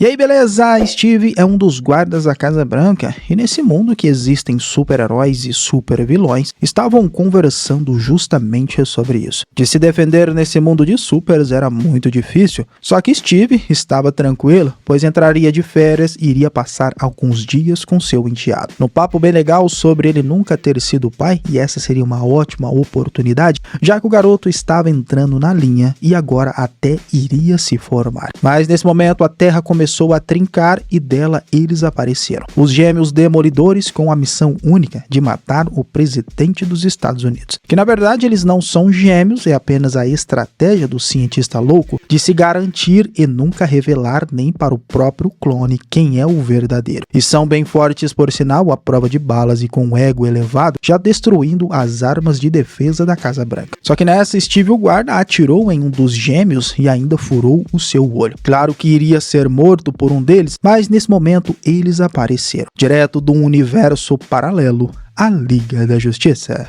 E aí, beleza? Steve é um dos guardas da Casa Branca e nesse mundo que existem super-heróis e super-vilões, estavam conversando justamente sobre isso. De se defender nesse mundo de supers era muito difícil, só que Steve estava tranquilo, pois entraria de férias e iria passar alguns dias com seu enteado. No papo bem legal sobre ele nunca ter sido pai, e essa seria uma ótima oportunidade, já que o garoto estava entrando na linha e agora até iria se formar. Mas nesse momento a Terra começou a trincar e dela eles apareceram. Os gêmeos demolidores com a missão única de matar o presidente dos Estados Unidos. Que na verdade eles não são gêmeos, é apenas a estratégia do cientista louco de se garantir e nunca revelar nem para o próprio clone quem é o verdadeiro. E são bem fortes por sinal, à prova de balas e com um ego elevado, já destruindo as armas de defesa da Casa Branca. Só que nessa, Steve o guarda atirou em um dos gêmeos e ainda furou o seu olho. Claro que iria ser morto por um deles, mas nesse momento eles apareceram, direto de um universo paralelo, a Liga da Justiça.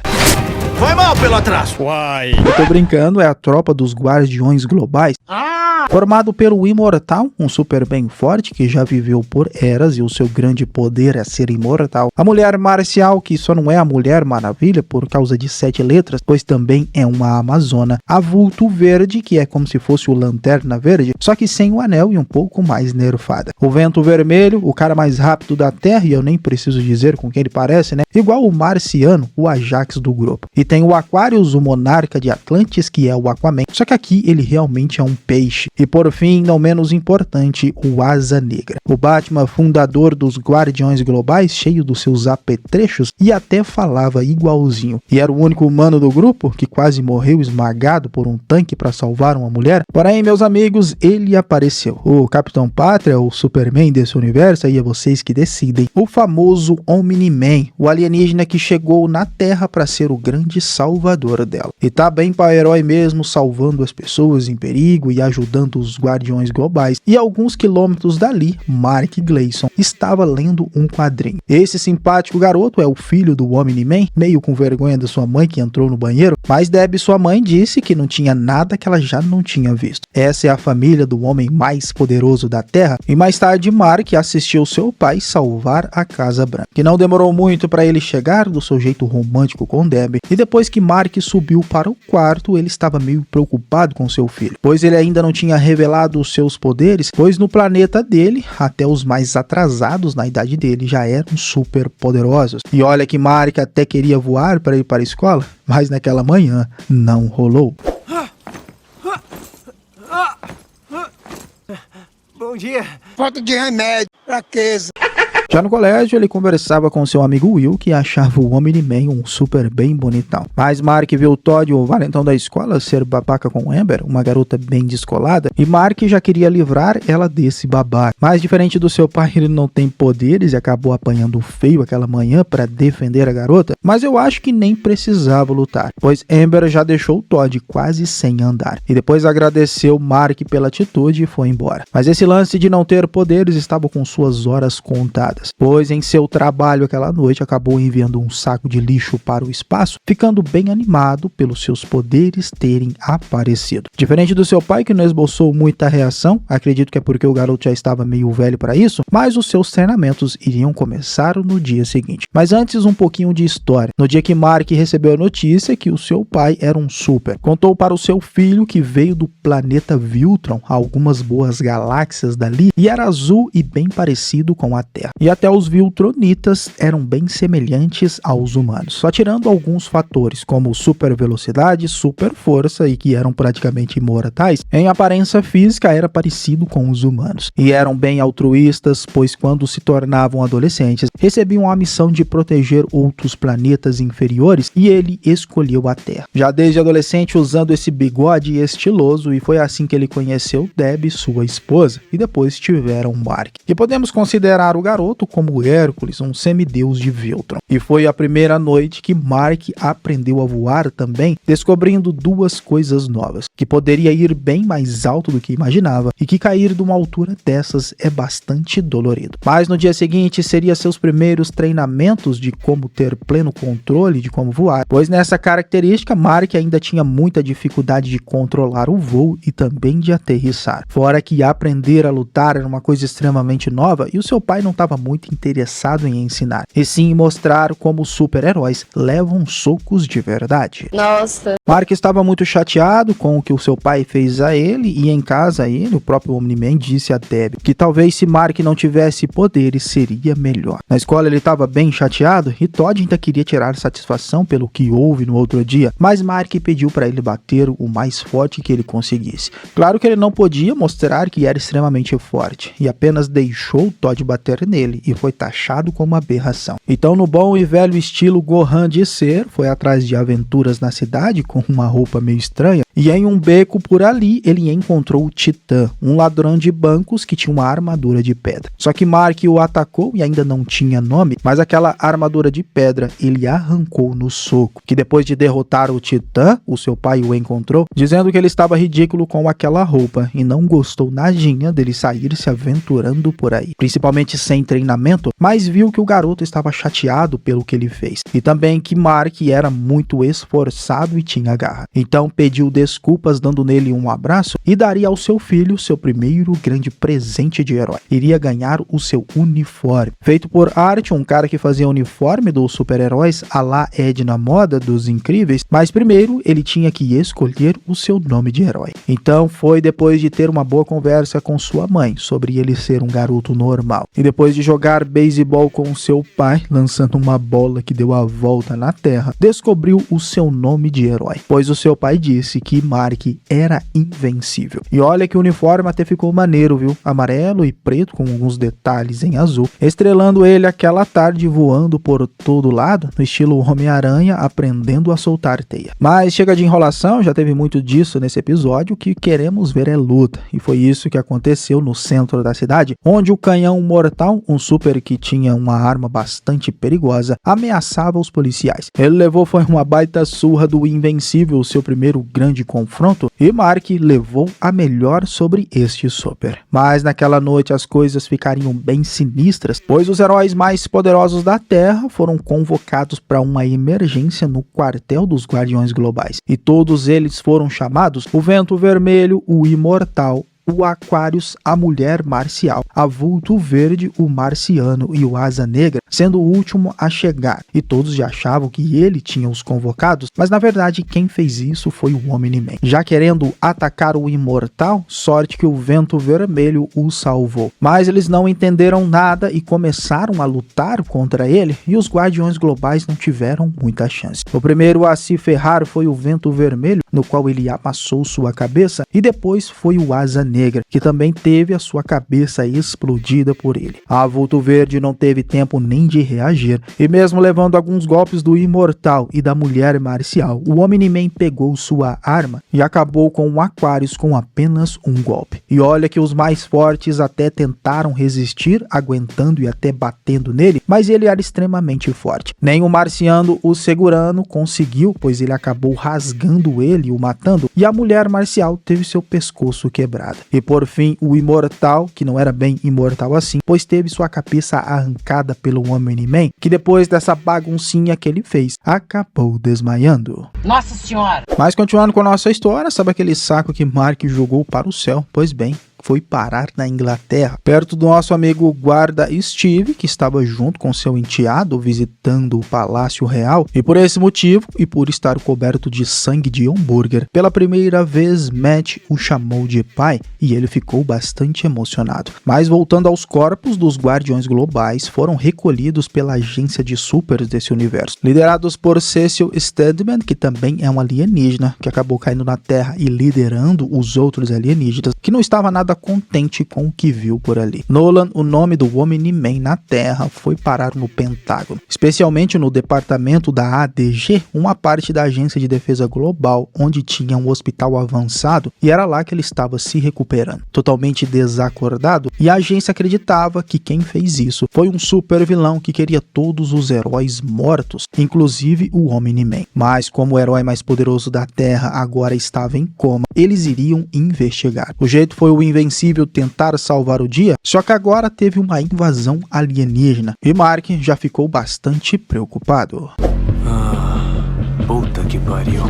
Foi mal pelo atraso. Uai. Eu tô brincando, é a tropa dos Guardiões Globais. Formado pelo Imortal, um super bem forte que já viveu por eras e o seu grande poder é ser imortal. A Mulher Marcial, que só não é a Mulher Maravilha por causa de 7 letras, pois também é uma amazona. A Vulto Verde, que é como se fosse o Lanterna Verde, só que sem o anel e um pouco mais nerfada. O Vento Vermelho, o cara mais rápido da Terra, e eu nem preciso dizer com quem ele parece, né? Igual o Marciano, o Ajax do grupo. E tem o Aquarius, o Monarca de Atlantis, que é o Aquaman, só que aqui ele realmente é um peixe. E por fim, não menos importante, o Asa Negra. O Batman fundador dos Guardiões Globais, cheio dos seus apetrechos e até falava igualzinho. E era o único humano do grupo que quase morreu esmagado por um tanque para salvar uma mulher. Porém, meus amigos, ele apareceu. O Capitão Pátria, o Superman desse universo, aí é vocês que decidem. O famoso Omni-Man, o alienígena que chegou na Terra para ser o grande salvador dela. E tá bem para herói mesmo, salvando as pessoas em perigo e ajudando os Guardiões Globais. E a alguns quilômetros dali, Mark Gleason estava lendo um quadrinho. Esse simpático garoto é o filho do Omni-Man, meio com vergonha da sua mãe que entrou no banheiro, mas Deb, sua mãe, disse que não tinha nada que ela já não tinha visto. Essa é a família do homem mais poderoso da Terra, e mais tarde Mark assistiu seu pai salvar a Casa Branca. Que não demorou muito para ele chegar do seu jeito romântico com Deb, e depois que Mark subiu para o quarto, ele estava meio preocupado com seu filho, pois ele ainda não tinha revelado os seus poderes, pois no planeta dele, até os mais atrasados na idade dele já eram super poderosos. E olha que Mark até queria voar para ir para a escola, mas naquela manhã não rolou. Bom dia. Falta de remédio, fraqueza. Já no colégio, ele conversava com seu amigo Will, que achava o Omni-Man um super bem bonitão. Mas Mark viu Todd, o valentão da escola, ser babaca com Amber, uma garota bem descolada, e Mark já queria livrar ela desse babaca. Mas diferente do seu pai, ele não tem poderes e acabou apanhando feio aquela manhã para defender a garota, mas eu acho que nem precisava lutar, pois Amber já deixou Todd quase sem andar. E depois agradeceu Mark pela atitude e foi embora. Mas esse lance de não ter poderes estava com suas horas contadas, pois em seu trabalho aquela noite acabou enviando um saco de lixo para o espaço, ficando bem animado pelos seus poderes terem aparecido. Diferente do seu pai, que não esboçou muita reação, acredito que é porque o garoto já estava meio velho para isso, mas os seus treinamentos iriam começar no dia seguinte. Mas antes, um pouquinho de história. No dia que Mark recebeu a notícia que o seu pai era um super, contou para o seu filho que veio do planeta Viltron, a algumas boas galáxias dali, e era azul e bem parecido com a Terra. E até os Viltronitas eram bem semelhantes aos humanos, só tirando alguns fatores, como super velocidade, super força e que eram praticamente imortais. Em aparência física era parecido com os humanos, e eram bem altruístas, pois quando se tornavam adolescentes, recebiam a missão de proteger outros planetas inferiores, e ele escolheu a Terra. Já desde adolescente usando esse bigode estiloso, e foi assim que ele conheceu Deb, sua esposa, e depois tiveram Mark. E podemos considerar o garoto alto como Hércules, um semideus de Viltron. E foi a primeira noite que Mark aprendeu a voar também, descobrindo duas coisas novas, que poderia ir bem mais alto do que imaginava e que cair de uma altura dessas é bastante dolorido. Mas no dia seguinte seria seus primeiros treinamentos de como ter pleno controle de como voar, pois nessa característica Mark ainda tinha muita dificuldade de controlar o voo e também de aterrissar. Fora que aprender a lutar era uma coisa extremamente nova e o seu pai não estava muito interessado em ensinar, e sim mostrar como super-heróis levam socos de verdade. Nossa. Mark estava muito chateado com o que o seu pai fez a ele, e em casa o próprio Omni-Man disse a Debbie que talvez se Mark não tivesse poderes seria melhor. Na escola ele estava bem chateado e Todd ainda queria tirar satisfação pelo que houve no outro dia, mas Mark pediu para ele bater o mais forte que ele conseguisse. Claro que ele não podia mostrar que era extremamente forte e apenas deixou Todd bater nele e foi taxado como aberração. Então, no bom e velho estilo Gohan de ser, foi atrás de aventuras na cidade com uma roupa meio estranha, e em um beco por ali ele encontrou o Titã, um ladrão de bancos que tinha uma armadura de pedra. Só que Mark o atacou e ainda não tinha nome, mas aquela armadura de pedra ele arrancou no soco, que depois de derrotar o Titã, o seu pai o encontrou, dizendo que ele estava ridículo com aquela roupa e não gostou nadinha dele sair se aventurando por aí, principalmente sem treinamento, mas viu que o garoto estava chateado pelo que ele fez, e também que Mark era muito esforçado e tinha garra. Então pediu desculpas dando nele um abraço e daria ao seu filho seu primeiro grande presente de herói. Iria ganhar o seu uniforme, feito por Art, um cara que fazia uniforme dos super-heróis à la Edna Moda dos Incríveis, mas primeiro ele tinha que escolher o seu nome de herói. Então foi depois de ter uma boa conversa com sua mãe sobre ele ser um garoto normal, e depois de jogar beisebol com seu pai, lançando uma bola que deu a volta na terra, descobriu o seu nome de herói, pois o seu pai disse que Mark era invencível. E olha que o uniforme até ficou maneiro, viu? Amarelo e preto com alguns detalhes em azul, estrelando ele aquela tarde voando por todo lado, no estilo Homem-Aranha aprendendo a soltar teia. Mas chega de enrolação, já teve muito disso nesse episódio, o que queremos ver é luta, e foi isso que aconteceu no centro da cidade, onde o canhão mortal, um super que tinha uma arma bastante perigosa, ameaçava os policiais. Ele levou foi uma baita surra do Invencível, seu primeiro grande confronto, e Mark levou a melhor sobre este super. Mas naquela noite as coisas ficariam bem sinistras, pois os heróis mais poderosos da Terra foram convocados para uma emergência no quartel dos Guardiões Globais, e todos eles foram chamados: o Vento Vermelho, o Imortal, o Aquarius, a Mulher Marcial, a Vulto Verde, o Marciano e o Asa Negra, sendo o último a chegar. E todos já achavam que ele tinha os convocados, mas na verdade quem fez isso foi o Omni-Man. Já querendo atacar o Imortal, sorte que o Vento Vermelho o salvou. Mas eles não entenderam nada e começaram a lutar contra ele, e os Guardiões Globais não tiveram muita chance. O primeiro a se ferrar foi o Vento Vermelho, no qual ele amassou sua cabeça, e depois foi o Asa Negra, que também teve a sua cabeça explodida por ele. A Vulto Verde não teve tempo nem de reagir, e mesmo levando alguns golpes do Imortal e da Mulher Marcial, o Omni-Man pegou sua arma e acabou com o Aquarius com apenas um golpe. E olha que os mais fortes até tentaram resistir, aguentando e até batendo nele, mas ele era extremamente forte. Nem o Marciano o segurando conseguiu, pois ele acabou rasgando ele e o matando, e a Mulher Marcial teve seu pescoço quebrado. E por fim, o Imortal, que não era bem imortal assim, pois teve sua cabeça arrancada pelo Omni-Man, que depois dessa baguncinha que ele fez, acabou desmaiando. Nossa Senhora! Mas continuando com a nossa história, sabe aquele saco que Mark jogou para o céu? Pois bem, foi parar na Inglaterra, perto do nosso amigo guarda Steve, que estava junto com seu enteado visitando o Palácio Real, e por esse motivo, e por estar coberto de sangue de hambúrguer, pela primeira vez Matt o chamou de pai, e ele ficou bastante emocionado. Mas voltando aos corpos dos Guardiões Globais, foram recolhidos pela agência de supers desse universo, liderados por Cecil Steadman, que também é um alienígena, que acabou caindo na Terra e liderando os outros alienígenas, que não estava nada contente com o que viu por ali. Nolan, o nome do Omni-Man na Terra, foi parar no Pentágono, especialmente no departamento da ADG, uma parte da Agência de Defesa Global, onde tinha um hospital avançado, e era lá que ele estava se recuperando. Totalmente desacordado, e a agência acreditava que quem fez isso foi um super vilão que queria todos os heróis mortos, inclusive o Omni-Man. Mas como o herói mais poderoso da Terra agora estava em coma, eles iriam investigar. O jeito foi o Invencível tentar salvar o dia, só que agora teve uma invasão alienígena, e Mark já ficou bastante preocupado. Puta que pariu.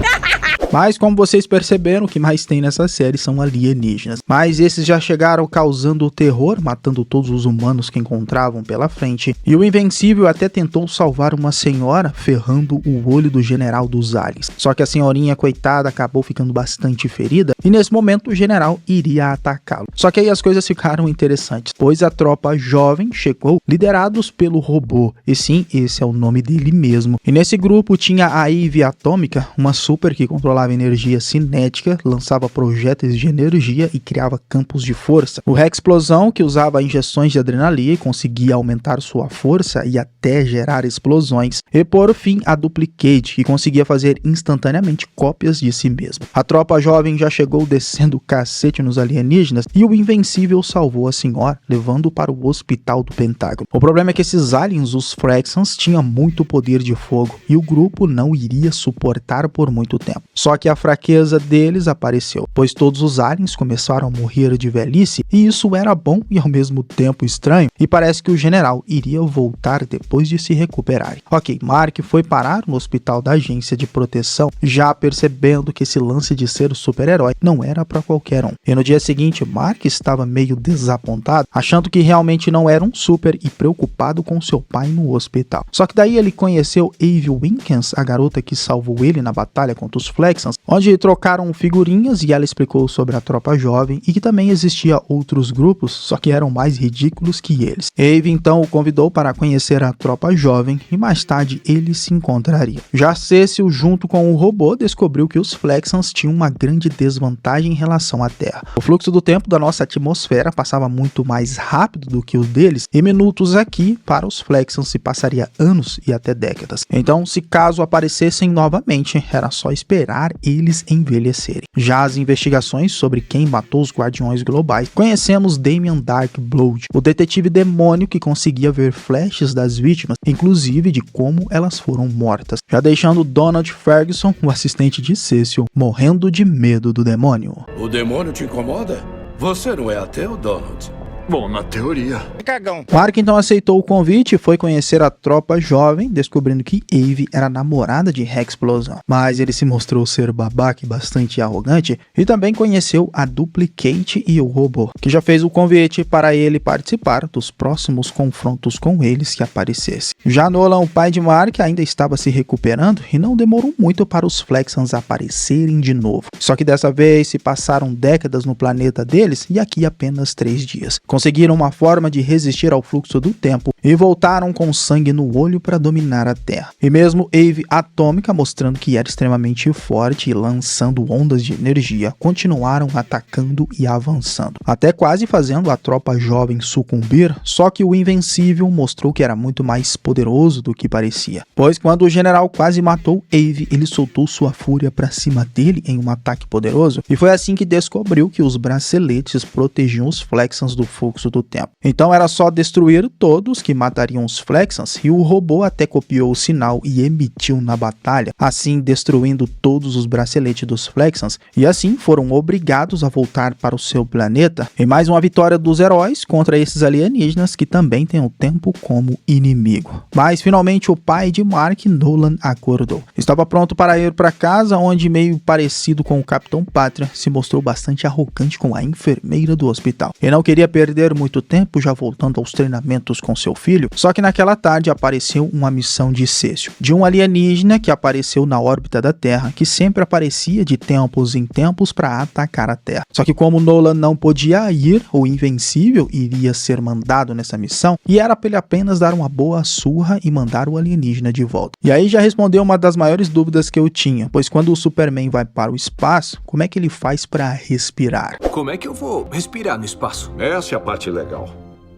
Mas como vocês perceberam, o que mais tem nessa série são alienígenas. Mas esses já chegaram causando terror, matando todos os humanos que encontravam pela frente. E o Invencível até tentou salvar uma senhora, ferrando o olho do general dos aliens. Só que a senhorinha, coitada, acabou ficando bastante ferida. E nesse momento o general iria atacá-lo. Só que aí as coisas ficaram interessantes, pois a tropa jovem chegou, liderados pelo robô. E sim, esse é o nome dele mesmo. E nesse grupo tinha a Eve Atômica, uma super que controlava energia cinética, lançava projéteis de energia e criava campos de força. O Rex Explosão, que usava injeções de adrenalina e conseguia aumentar sua força e até gerar explosões. E por fim, a Duplicate, que conseguia fazer instantaneamente cópias de si mesmo. A tropa jovem já chegou descendo o cacete nos alienígenas e o Invencível salvou a senhora, levando para o hospital do Pentágono. O problema é que esses aliens, os Fraxons, tinham muito poder de fogo e o grupo não iria suportar por muito tempo. Só que a fraqueza deles apareceu, pois todos os aliens começaram a morrer de velhice, e isso era bom e ao mesmo tempo estranho, e parece que o general iria voltar depois de se recuperarem. Ok, Mark foi parar no hospital da agência de proteção, já percebendo que esse lance de ser super-herói não era para qualquer um. E no dia seguinte, Mark estava meio desapontado, achando que realmente não era um super e preocupado com seu pai no hospital. Só que daí ele conheceu Eve Winkens, a garota que salvou ele na batalha contra os Flexons, onde trocaram figurinhas e ela explicou sobre a tropa jovem e que também existia outros grupos, só que eram mais ridículos que eles. Eve então o convidou para conhecer a tropa jovem e mais tarde eles se encontrariam. Já Cecil, junto com o robô, descobriu que os Flexons tinham uma grande desvantagem em relação à Terra. O fluxo do tempo da nossa atmosfera passava muito mais rápido do que o deles, e minutos aqui para os Flexons se passaria anos e até décadas. Então, se caso aparecessem novamente, era só esperar eles envelhecerem. Já as investigações sobre quem matou os Guardiões Globais, conhecemos Damian Darkblood, o detetive demônio que conseguia ver flashes das vítimas, inclusive de como elas foram mortas, já deixando Donald Ferguson, o assistente de Cecil, morrendo de medo do demônio. O demônio te incomoda? Você não é ateu, Donald? Bom, na teoria. Cagão. Mark então aceitou o convite e foi conhecer a tropa jovem, descobrindo que Eve era namorada de Rex Explosão. Mas ele se mostrou ser babaca e bastante arrogante, e também conheceu a Duplicate e o robô, que já fez o convite para ele participar dos próximos confrontos com eles que aparecesse. Já Nolan, o pai de Mark, ainda estava se recuperando e não demorou muito para os Flexons aparecerem de novo. Só que dessa vez se passaram décadas no planeta deles e aqui apenas 3 dias. Conseguiram uma forma de resistir ao fluxo do tempo e voltaram com sangue no olho para dominar a Terra. E mesmo Eve Atômica, mostrando que era extremamente forte e lançando ondas de energia, continuaram atacando e avançando, até quase fazendo a tropa jovem sucumbir, só que o Invencível mostrou que era muito mais poderoso do que parecia, pois quando o general quase matou Eve, ele soltou sua fúria para cima dele em um ataque poderoso, e foi assim que descobriu que os braceletes protegiam os Flexons do fluxo do tempo. Então era só destruir todos que matariam os Flexons, e o robô até copiou o sinal e emitiu na batalha, assim destruindo todos os braceletes dos Flexons, e assim foram obrigados a voltar para o seu planeta, em mais uma vitória dos heróis contra esses alienígenas que também têm o tempo como inimigo. Mas finalmente o pai de Mark, Nolan, acordou. Estava pronto para ir para casa, onde, meio parecido com o Capitão Pátria, se mostrou bastante arrogante com a enfermeira do hospital, e não queria perder perder muito tempo já voltando aos treinamentos com seu filho, só que naquela tarde apareceu uma missão de Cécio, de um alienígena que apareceu na órbita da Terra, que sempre aparecia de tempos em tempos para atacar a Terra. Só que como Nolan não podia ir, o Invencível iria ser mandado nessa missão e era para ele apenas dar uma boa surra e mandar o alienígena de volta. E aí já respondeu uma das maiores dúvidas que eu tinha, pois quando o Superman vai para o espaço, como é que ele faz para respirar? Como é que eu vou respirar no espaço? Essa é a parte legal.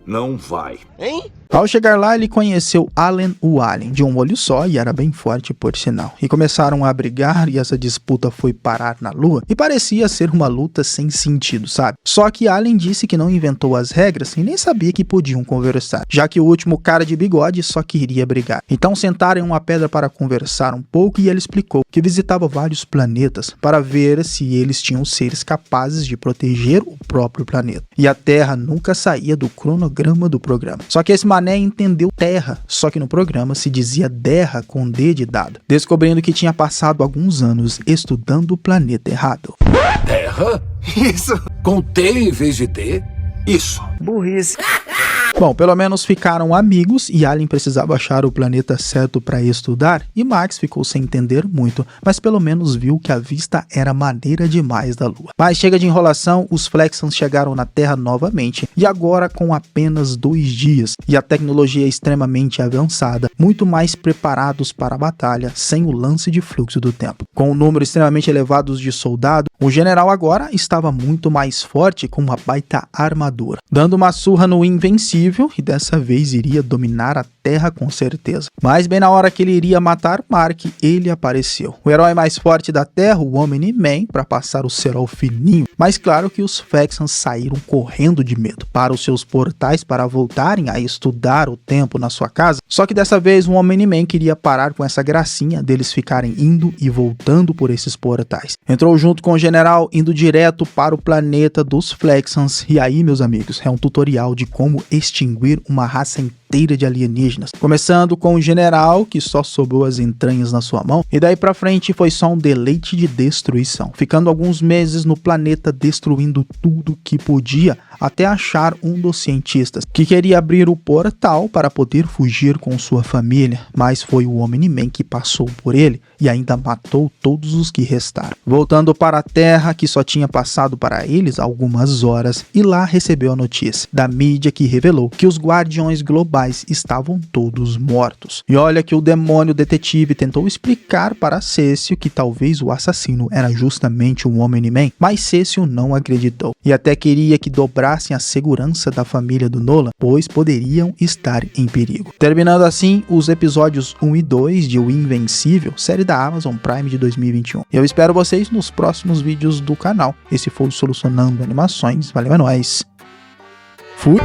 Não vai. Hein? Ao chegar lá, ele conheceu Allen o Alien, de um olho só e era bem forte por sinal. E começaram a brigar e essa disputa foi parar na Lua e parecia ser uma luta sem sentido, sabe? Só que Allen disse que não inventou as regras e nem sabia que podiam conversar, já que o último cara de bigode só queria brigar. Então sentaram em uma pedra para conversar um pouco e ele explicou que visitava vários planetas para ver se eles tinham seres capazes de proteger o próprio planeta. E a Terra nunca saía do cronograma do programa. Só que esse mané entendeu Terra, só que no programa se dizia Derra com D de dado, descobrindo que tinha passado alguns anos estudando o planeta errado. Terra? Isso. Com T em vez de D? Isso. Burrice. Bom, pelo menos ficaram amigos e Allen precisava achar o planeta certo para estudar e Max ficou sem entender muito, mas pelo menos viu que a vista era maneira demais da Lua. Mas chega de enrolação, os Flexans chegaram na Terra novamente e agora com apenas 2 dias e a tecnologia extremamente avançada, muito mais preparados para a batalha sem o lance de fluxo do tempo. Com um número extremamente elevado de soldados, o general agora estava muito mais forte com uma baita armadura, dando uma surra no Invencível e dessa vez iria dominar a Terra com certeza. Mas bem na hora que ele iria matar Mark, ele apareceu. O herói mais forte da Terra, o Omni-Man, para passar o cerol fininho. Mas claro que os Flexans saíram correndo de medo para os seus portais para voltarem a estudar o tempo na sua casa. Só que dessa vez o Omni-Man queria parar com essa gracinha deles ficarem indo e voltando por esses portais. Entrou junto com o general indo direto para o planeta dos Flexans. E aí, meus amigos, é um tutorial de como extinguir uma raça inteira de alienígenas, começando com o general que só sobrou as entranhas na sua mão e daí pra frente foi só um deleite de destruição, ficando alguns meses no planeta destruindo tudo que podia até achar um dos cientistas que queria abrir o portal para poder fugir com sua família, mas foi o Omni-Man que passou por ele e ainda matou todos os que restaram. Voltando para a Terra, que só tinha passado para eles algumas horas, e lá recebeu a notícia da mídia que revelou que os Guardiões Globais estavam todos mortos. E olha que o demônio detetive tentou explicar para Cécio que talvez o assassino era justamente o Omni-Man, mas Cécio não acreditou e até queria que dobrassem a segurança da família do Nolan, pois poderiam estar em perigo. Terminando assim os episódios 1 e 2 de O Invencível, série da Amazon Prime de 2021. Eu espero vocês nos próximos vídeos do canal. Esse foi o Solucionando Animações. Valeu, é nóis. Fui!